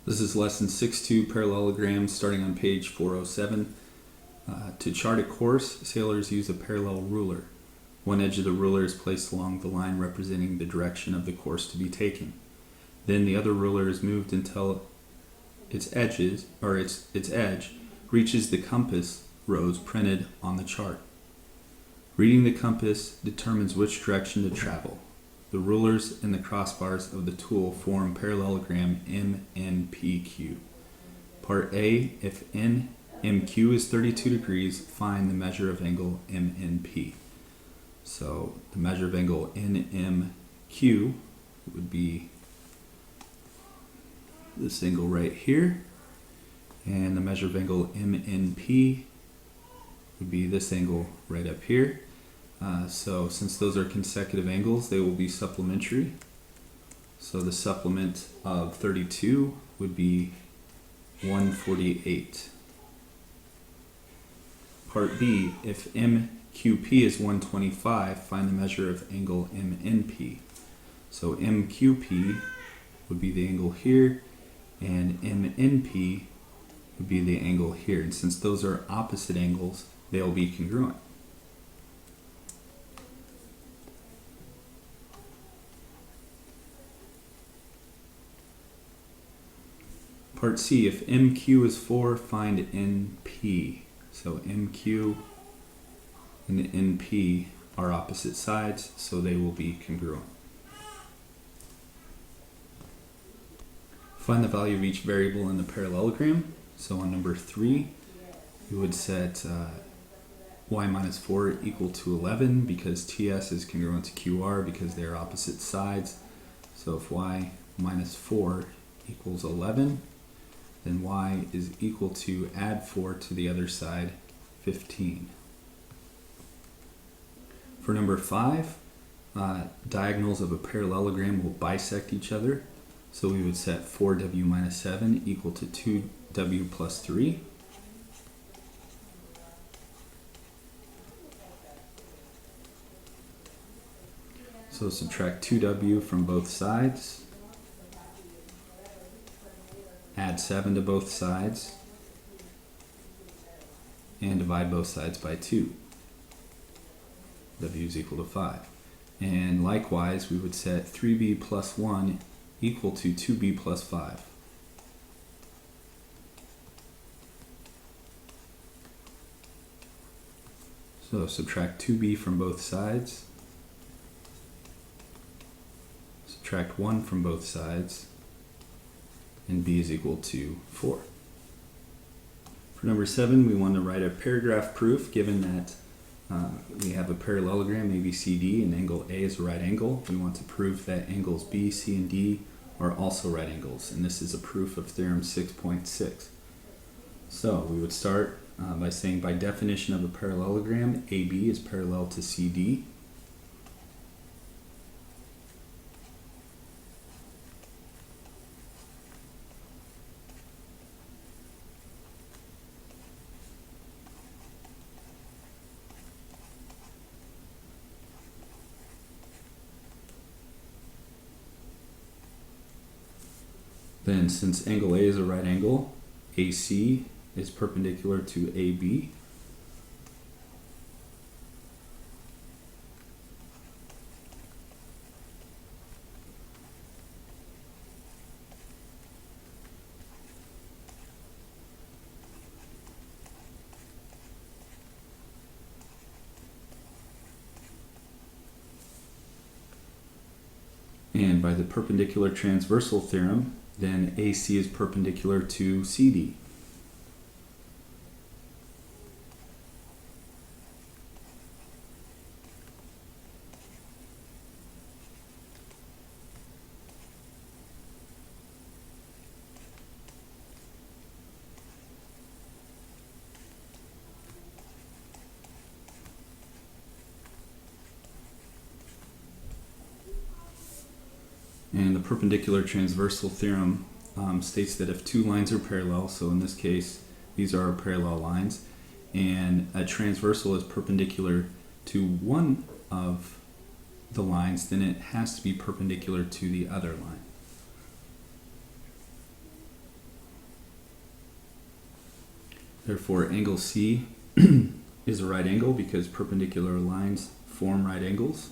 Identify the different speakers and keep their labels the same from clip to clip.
Speaker 1: This is lesson 6-2 parallelograms starting on page 407. To chart a course, sailors use a parallel ruler. One edge of the ruler is placed along the line representing the direction of the course to be taken. Then the other ruler is moved until its edge reaches the compass rose printed on the chart. Reading the compass determines which direction to travel. The rulers and the crossbars of the tool form parallelogram MNPQ. Part A, if NMQ is 32 degrees, find the measure of angle MNP. So the measure of angle NMQ would be this angle right here, and the measure of angle MNP would be this angle right up here. So since those are consecutive angles, they will be supplementary. So the supplement of 32 would be 148. Part B, if MQP is 125, find the measure of angle MNP. So MQP would be the angle here, and MNP would be the angle here. And since those are opposite angles, they'll be congruent. Part C, if MQ is 4, find NP. So MQ and NP are opposite sides, so they will be congruent. Find the value of each variable in the parallelogram. So on number 3, we would set y minus 4 equal to 11 because TS is congruent to QR because they are opposite sides. So if y minus 4 equals 11, then y is equal to add 4 to the other side, 15. For number 5, diagonals of a parallelogram will bisect each other. So we would set 4w minus 7 equal to 2w plus 3. So subtract 2w from both sides. Add 7 to both sides, and divide both sides by 2. W is equal to 5. And likewise, we would set 3b plus 1 equal to 2b plus 5. So subtract 2b from both sides, subtract 1 from both sides, and b is equal to 4. For number 7, we want to write a paragraph proof given that we have a parallelogram ABCD and angle A is a right angle. We want to prove that angles B, C, and D are also right angles, and this is a proof of theorem 6.6. So we would start by saying by definition of a parallelogram, AB is parallel to CD. Then, since angle A is a right angle, AC is perpendicular to AB. And by the perpendicular transversal theorem, then AC is perpendicular to CD. And the perpendicular transversal theorem states that if two lines are parallel, so in this case, these are our parallel lines, and a transversal is perpendicular to one of the lines, then it has to be perpendicular to the other line. Therefore, angle C is a right angle because perpendicular lines form right angles.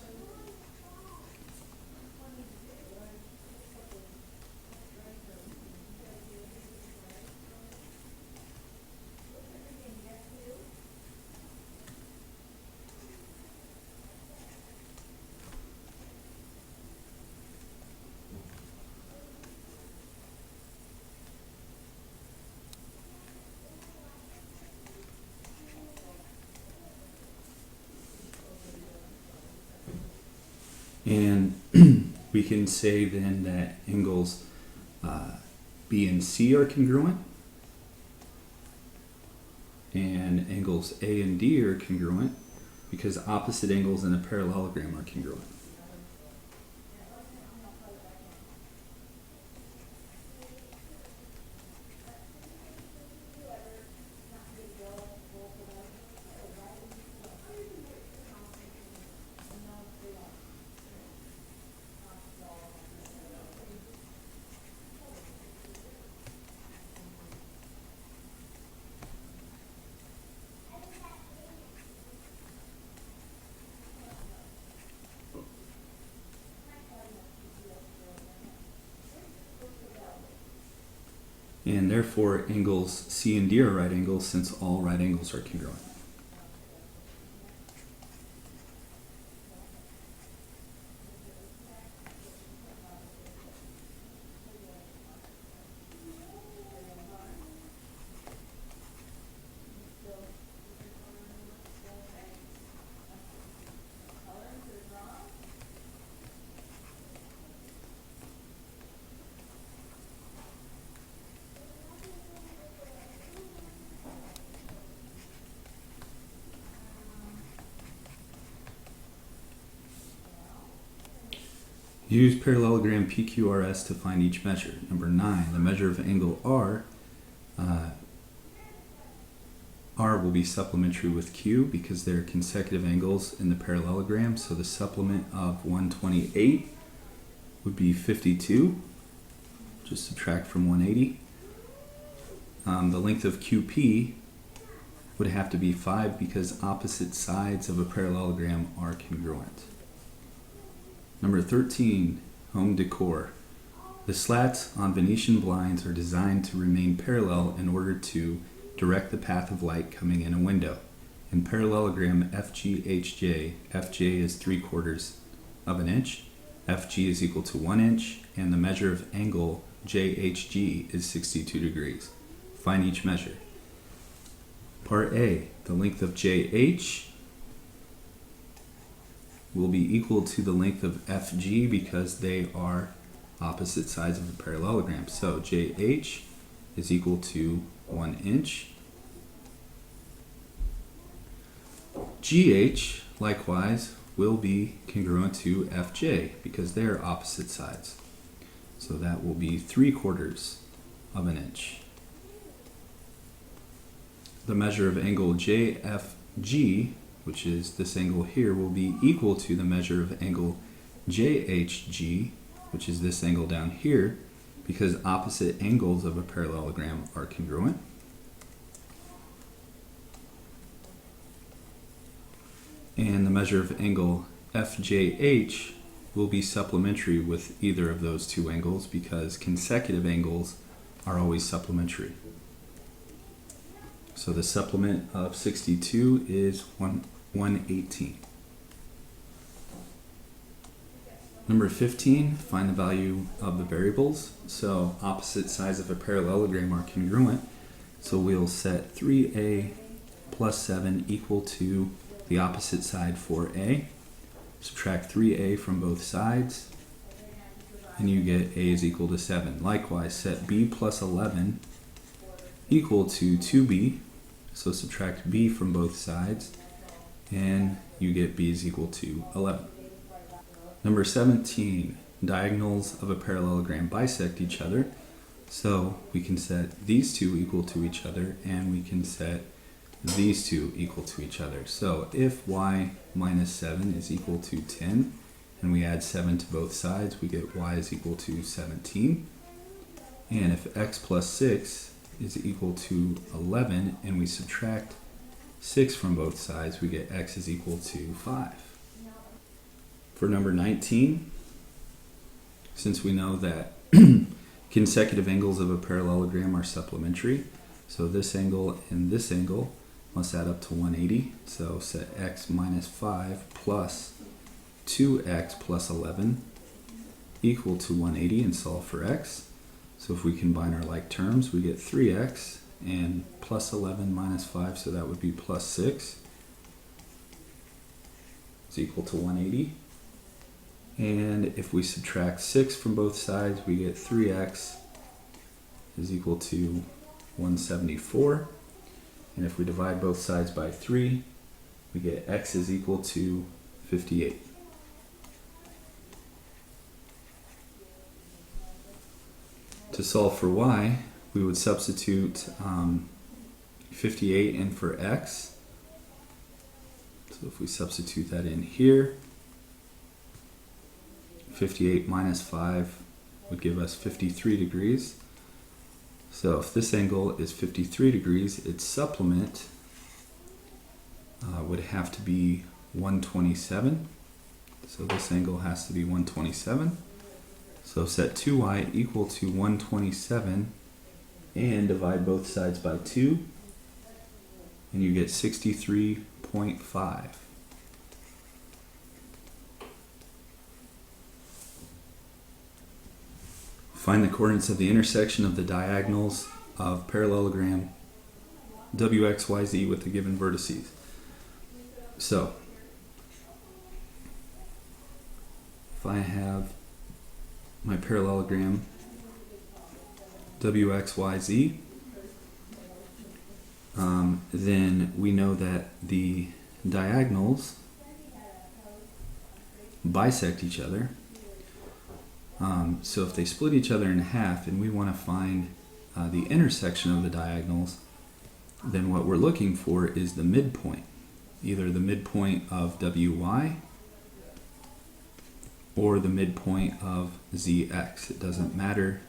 Speaker 1: And we can say then that angles B and C are congruent, and angles A and D are congruent because opposite angles in a parallelogram are congruent. And therefore, angles C and D are right angles since all right angles are congruent. Use parallelogram PQRS to find each measure. Number 9, the measure of angle R. R will be supplementary with Q because they're consecutive angles in the parallelogram. So the supplement of 128 would be 52. Just subtract from 180. The length of QP would have to be 5 because opposite sides of a parallelogram are congruent. Number 13, home decor. The slats on Venetian blinds are designed to remain parallel in order to direct the path of light coming in a window. In parallelogram FGHJ, FJ is 3/4 of an inch, FG is equal to 1 inch, and the measure of angle JHG is 62 degrees. Find each measure. Part A, the length of JH will be equal to the length of FG because they are opposite sides of a parallelogram. So JH is equal to 1 inch. GH, likewise, will be congruent to FJ because they are opposite sides. So that will be 3/4 of an inch. The measure of angle JFG, which is this angle here, will be equal to the measure of angle JHG, which is this angle down here, because opposite angles of a parallelogram are congruent. And the measure of angle FJH will be supplementary with either of those two angles because consecutive angles are always supplementary. So the supplement of 62 is 118. Number 15, find the value of the variables. So opposite sides of a parallelogram are congruent. So we'll set 3a plus 7 equal to the opposite side 4a. Subtract 3a from both sides, and you get a is equal to 7. Likewise, set b plus 11 equal to 2b. So subtract b from both sides, and you get b is equal to 11. Number 17, diagonals of a parallelogram bisect each other. So we can set these two equal to each other, and we can set these two equal to each other. So if y minus 7 is equal to 10, and we add 7 to both sides, we get y is equal to 17. And if x plus 6 is equal to 11, and we subtract 6 from both sides, we get x is equal to 5. For number 19, since we know that consecutive angles of a parallelogram are supplementary, so this angle and this angle must add up to 180. So set x minus 5 plus 2x plus 11 equal to 180 and solve for x. So if we combine our like terms, we get 3x and plus 11 minus 5, so that would be plus 6 is equal to 180. And if we subtract 6 from both sides, we get 3x is equal to 174. And if we divide both sides by 3, we get x is equal to 58. To solve for y, we would substitute 58 in for x. So if we substitute that in here, 58 minus 5 would give us 53 degrees. So if this angle is 53 degrees, its supplement would have to be 127. So this angle has to be 127. So set 2y equal to 127 and divide both sides by 2, and you get 63.5. Find the coordinates of the intersection of the diagonals of parallelogram WXYZ with the given vertices. So, if I have my parallelogram WXYZ, then we know that the diagonals bisect each other. So if they split each other in half and we want to find the intersection of the diagonals, then what we're looking for is the midpoint, either the midpoint of WY or the midpoint of ZX. It doesn't matter.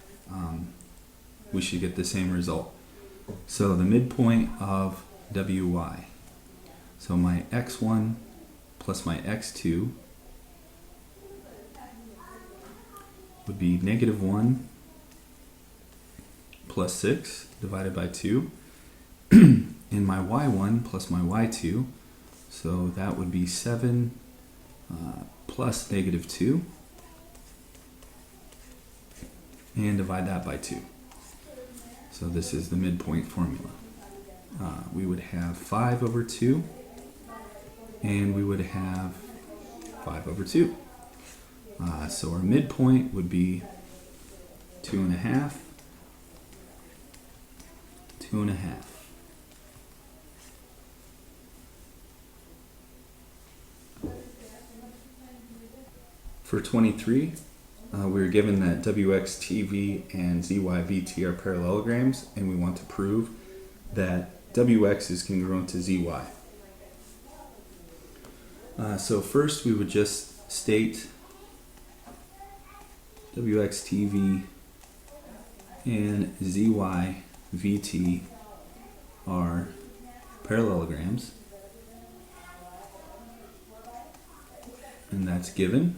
Speaker 1: We should get the same result. So the midpoint of WY. So my x1 plus my x2 would be -1 plus 6 divided by 2. And my y1 plus my y2, so that would be 7 plus -2, and divide that by 2. So this is the midpoint formula. We would have 5 over 2, and we would have 5 over 2. So our midpoint would be 2.5, 2.5. For 23, we were given that WXTV and ZYVT are parallelograms, and we want to prove that WX is congruent to ZY. So first we would just state WXTV and ZYVT are parallelograms, and that's given.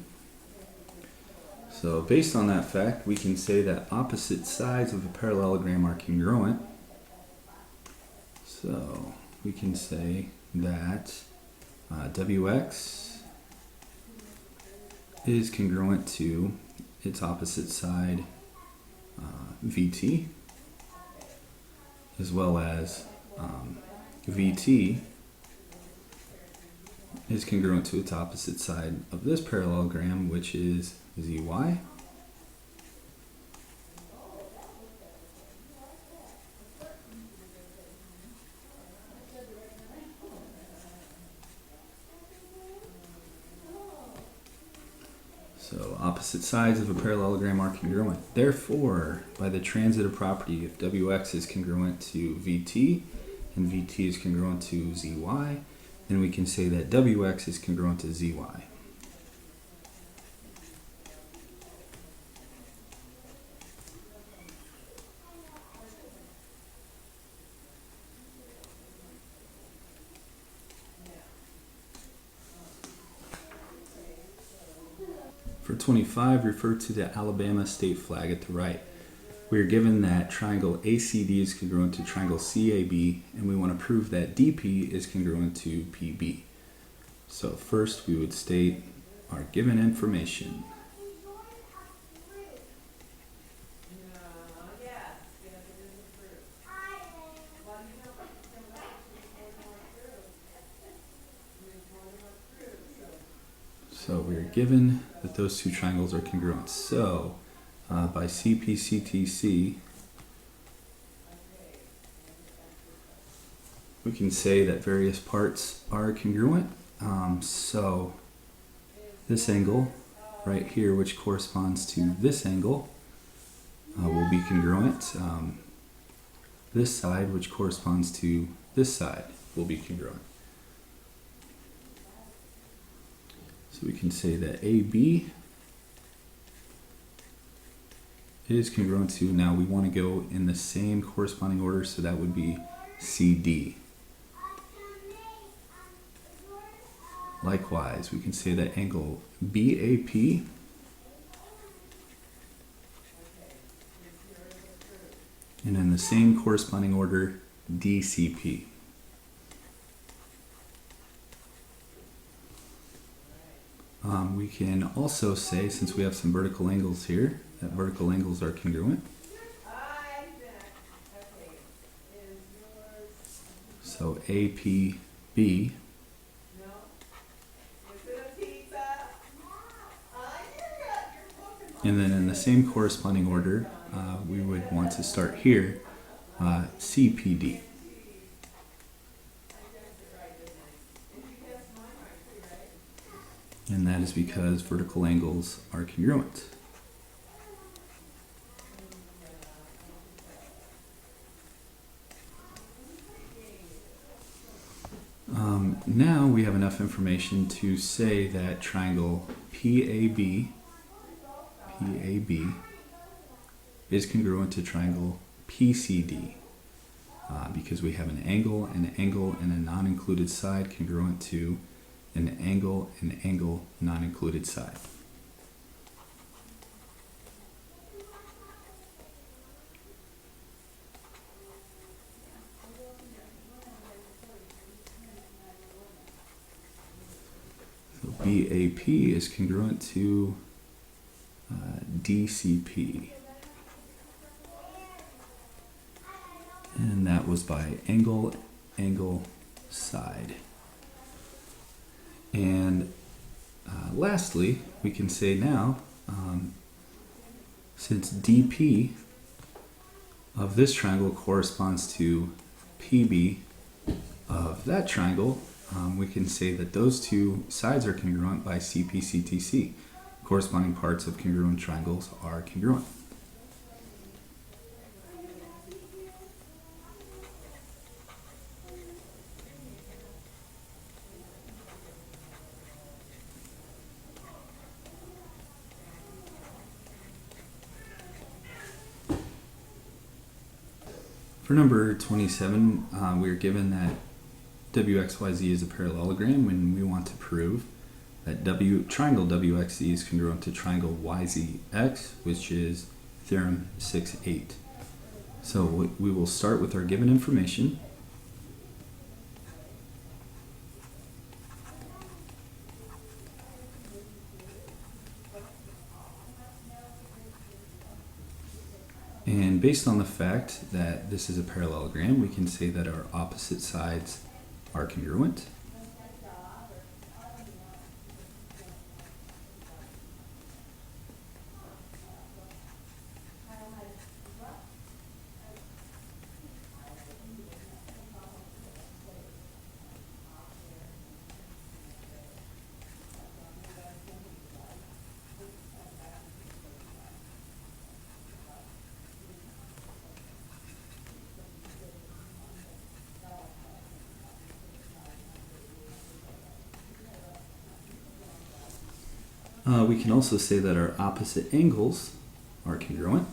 Speaker 1: So based on that fact, we can say that opposite sides of a parallelogram are congruent. So we can say that WX is congruent to its opposite side VT, as well as VT is congruent to its opposite side of this parallelogram, which is ZY. So opposite sides of a parallelogram are congruent. Therefore, by the transitive property, if WX is congruent to VT and VT is congruent to ZY, then we can say that WX is congruent to ZY. For 25, refer to the Alabama state flag at the right. We are given that triangle ACD is congruent to triangle CAB, and we want to prove that DP is congruent to PB. So first we would state our given information. So we're given that those two triangles are congruent. So by CPCTC, we can say that various parts are congruent. So this angle right here, which corresponds to this angle, will be congruent. This side, which corresponds to this side, will be congruent. So we can say that AB is congruent to, now we want to go in the same corresponding order, so that would be CD. Likewise, we can say that angle BAP and in the same corresponding order, DCP. We can also say, since we have some vertical angles here, that vertical angles are congruent. So APB. And then in the same corresponding order, we would want to start here, CPD. And that is because vertical angles are congruent. Now we have enough information to say that triangle PAB is congruent to triangle PCD because we have an angle, and a non-included side congruent to an angle, non-included side. So BAP is congruent to DCP. And that was by angle, side. And lastly, we can say now, since DP of this triangle corresponds to PB of that triangle, we can say that those two sides are congruent by CPCTC. Corresponding parts of congruent triangles are congruent. For number 27, we are given that WXYZ is a parallelogram when we want to prove that triangle WXZ is congruent to triangle YZX, which is theorem 6.8. So we will start with our given information. And based on the fact that this is a parallelogram, we can say that our opposite sides are congruent. We can also say that our opposite angles are congruent.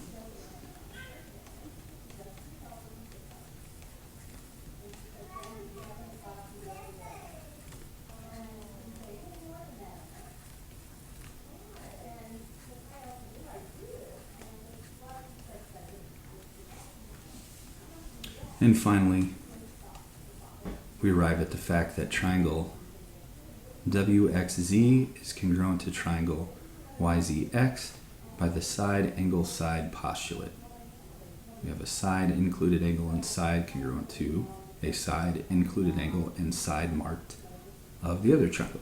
Speaker 1: And finally, we arrive at the fact that triangle WXZ is congruent to triangle YZX by the side angle side postulate. We have a side included angle and side congruent to a side included angle and side marked of the other triangle.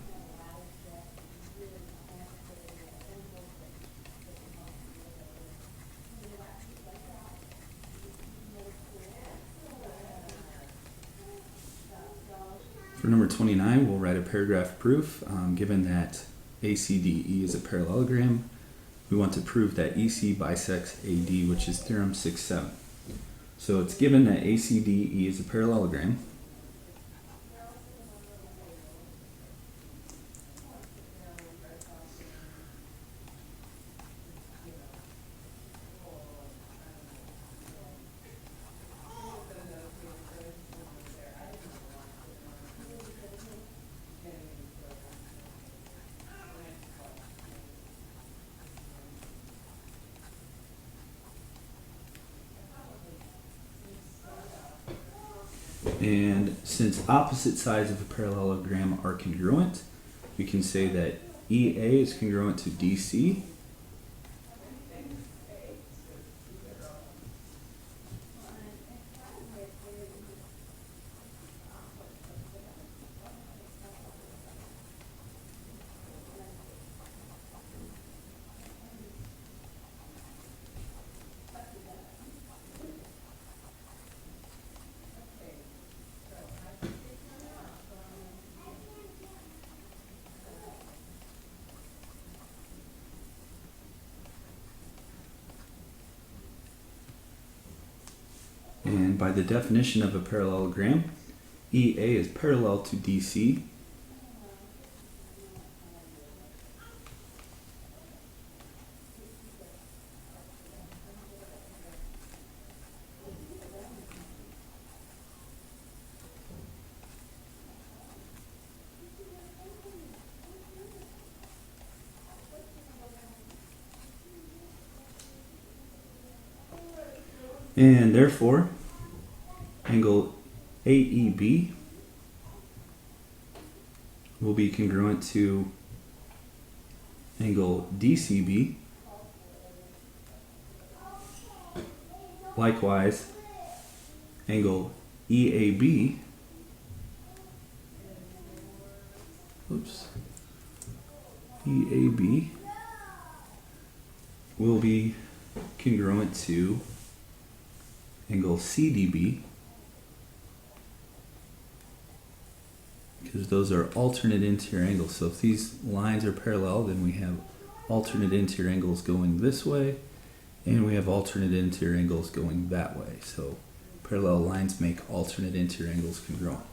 Speaker 1: For number 29, we'll write a paragraph proof. Given that ACDE is a parallelogram, we want to prove that EC bisects AD, which is theorem 6-7. So it's given that ACDE is a parallelogram. And since opposite sides of a parallelogram are congruent, we can say that EA is congruent to DC. And by the definition of a parallelogram, EA is parallel to DC. And therefore, angle AEB will be congruent to angle DCB. Likewise, angle EAB EAB will be congruent to angle CDB, because those are alternate interior angles. So if these lines are parallel, then we have alternate interior angles going this way, and we have alternate interior angles going that way. So parallel lines make alternate interior angles congruent.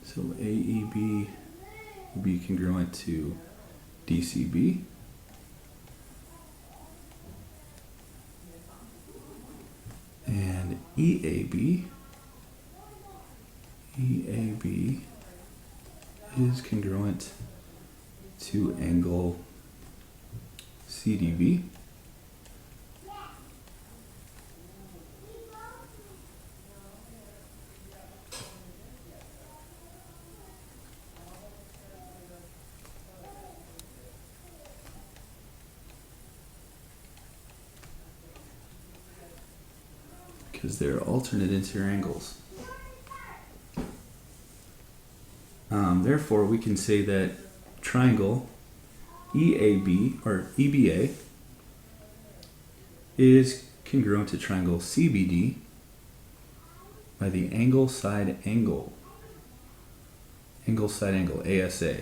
Speaker 1: So AEB will be congruent to DCB. And EAB is congruent to angle CDB. Because they're alternate interior angles. Therefore, we can say that triangle EAB or EBA is congruent to triangle CBD by the angle side angle ASA.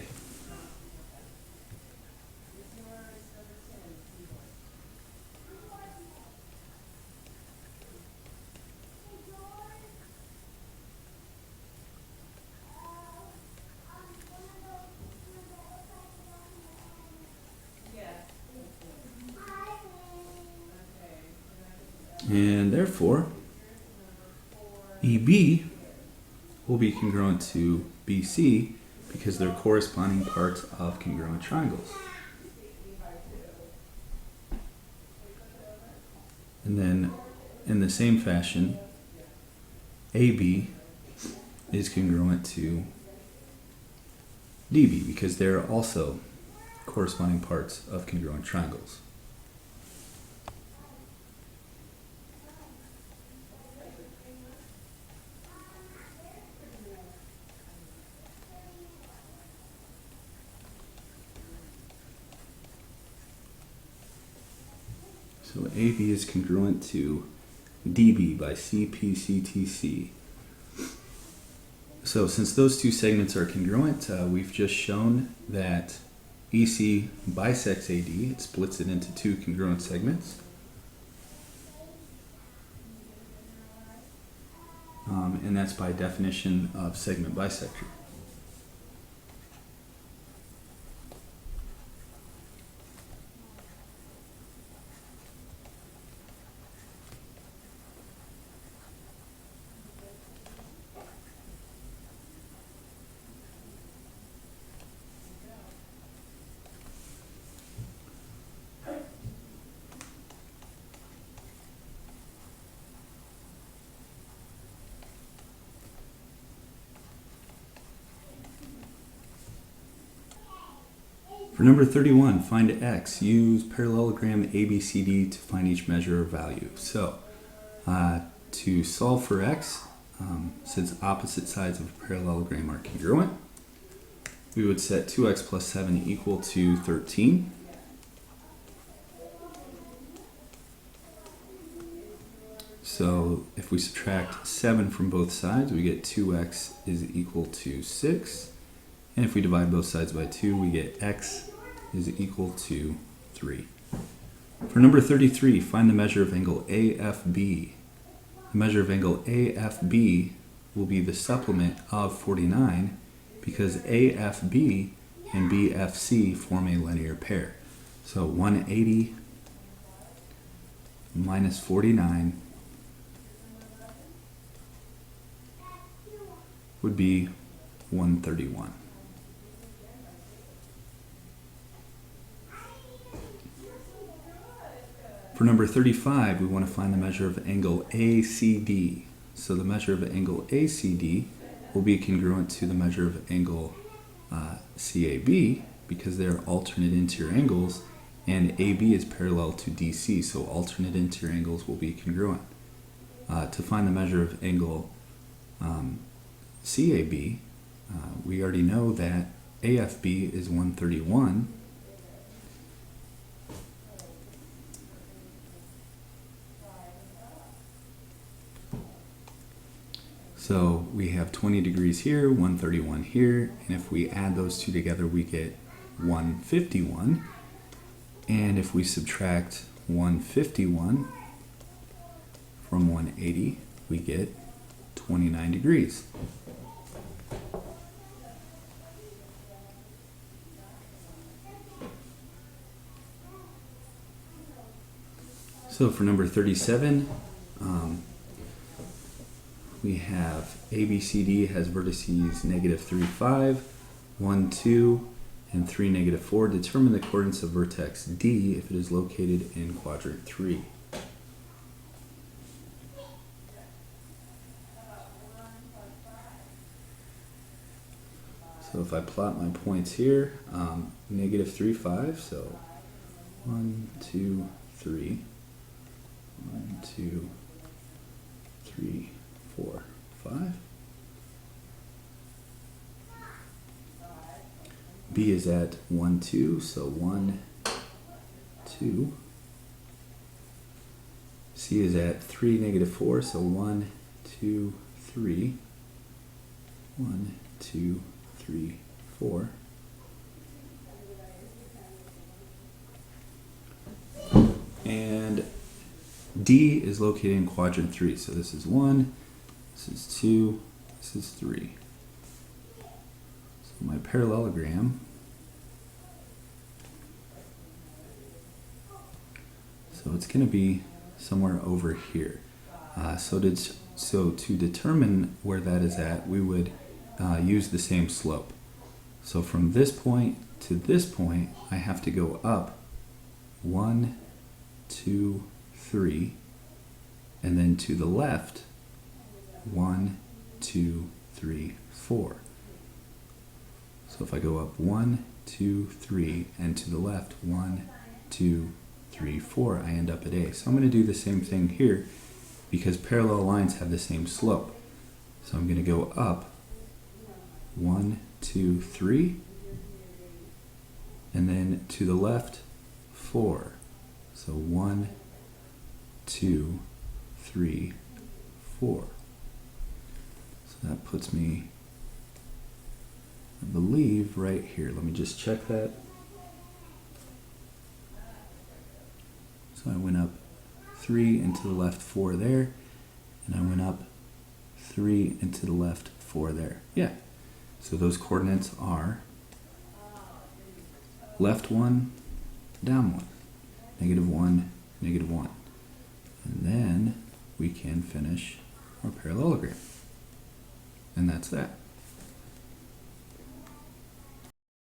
Speaker 1: And therefore, EB will be congruent to BC because they're corresponding parts of congruent triangles. And then in the same fashion, AB is congruent to DB because they're also corresponding parts of congruent triangles. So AB is congruent to DB by CPCTC. So since those two segments are congruent, we've just shown that EC bisects AD. It splits it into two congruent segments. And that's by definition of segment bisector. For number 31, find x. Use parallelogram ABCD to find each measure of value. So, to solve for x, since opposite sides of a parallelogram are congruent, we would set 2x plus 7 equal to 13. So if we subtract 7 from both sides, we get 2x is equal to 6. And if we divide both sides by 2, we get x is equal to 3. For number 33, find the measure of angle AFB. The measure of angle AFB will be the supplement of 49 because AFB and BFC form a linear pair. So 180 minus 49 would be 131. For number 35, we want to find the measure of angle ACD. So the measure of angle ACD will be congruent to the measure of angle CAB because they're alternate interior angles, and AB is parallel to DC, so alternate interior angles will be congruent. To find the measure of angle CAB, we already know that AFB is 131. So we have 20 degrees here, 131 here, and if we add those two together, we get 151. And if we subtract 151 from 180, we get 29 degrees. So for number 37, we have ABCD has vertices negative 3, 5, 1, 2, and 3, negative 4. Determine the coordinates of vertex D if it is located in quadrant 3. So if I plot my points here, negative 3, 5, so 1, 2, 3, 1, 2, 3, 4, 5. B is at 1, 2, so 1, 2. C is at 3, negative 4, so 1, 2, 3. 1, 2, 3, 4. And D is located in quadrant 3, so this is 1, this is 2, this is 3. So my parallelogram, so it's going to be somewhere over here. So to determine where that is at, we would use the same slope. So from this point to this point, I have to go up 1, 2, 3, and then to the left, 1, 2, 3, 4. So if I go up 1, 2, 3, and to the left, 1, 2, 3, 4, I end up at A. So I'm going to do the same thing here because parallel lines have the same slope. So I'm going to go up 1, 2, 3, and then to the left, 4. So 1, 2, 3, 4. So that puts me, I believe, right here. Let me just check that. So I went up 3 and to the left 4 there, and I went up 3 and to the left 4 there. Yeah. So those coordinates are left 1, down 1, negative 1, negative 1. And then we can finish our parallelogram. And that's that.